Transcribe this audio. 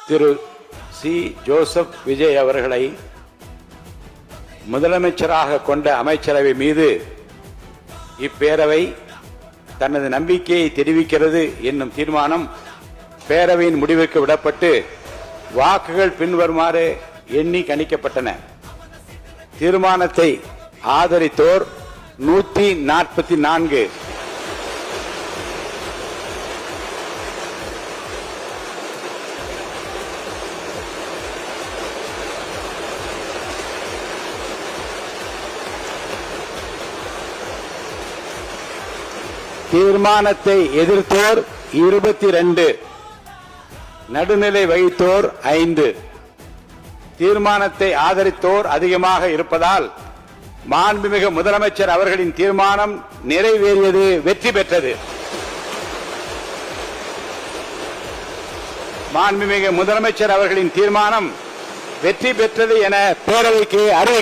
திரு C. Joseph Vijay அவர்களை முதலமைச்சராக கொண்ட அமைச்சரவை மீது இப்பேரவை தனது நம்பிக்கையை தெரிவிக்கிறது என்னும் தீர்மானம் பேரவையின் முடிவுக்கு விடப்பட்டு வாக்குகள் பின்வருமாறு எண்ணி கணிக்கப்பட்டன. தீர்மானத்தை ஆதரித்தோர் 144, தீர்மானத்தை எதிர்த்தோர் 22, நடுநிலை வகித்தோர் 5. தீர்மானத்தை ஆதரித்தோர் அதிகமாக இருப்பதால் மாண்புமிகு முதலமைச்சர் அவர்களின் தீர்மானம் நிறைவேறியது, வெற்றி பெற்றது. மாண்புமிகு முதலமைச்சர் அவர்களின் தீர்மானம் வெற்றி பெற்றது என பேரவைக்கு அறிவிக்கிறேன்.